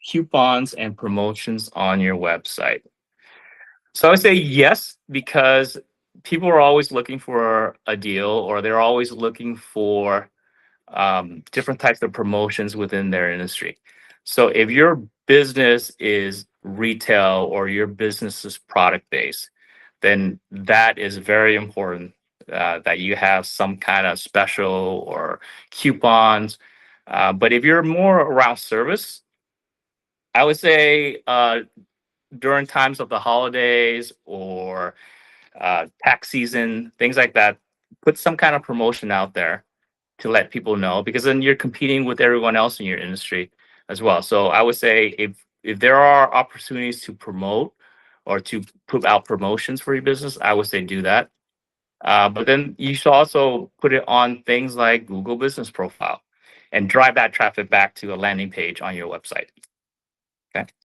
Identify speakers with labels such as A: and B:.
A: coupons and promotions on your website? So I would say yes, because people are always looking for a deal, or they're always looking for different types of promotions within their industry. So if your business is retail or your business is product based, then that is very important, that you have some kind of special or coupons. But if you're more around service, I would say during times of the holidays or tax season, things like that, put some kind of promotion out there to let people know, because then you're competing with everyone else in your industry as well. So I would say if there are opportunities to promote or to put out promotions for your business, I would say do that. But then you should also put it on things like Google Business Profile and drive that traffic back to a landing page on your website. Okay.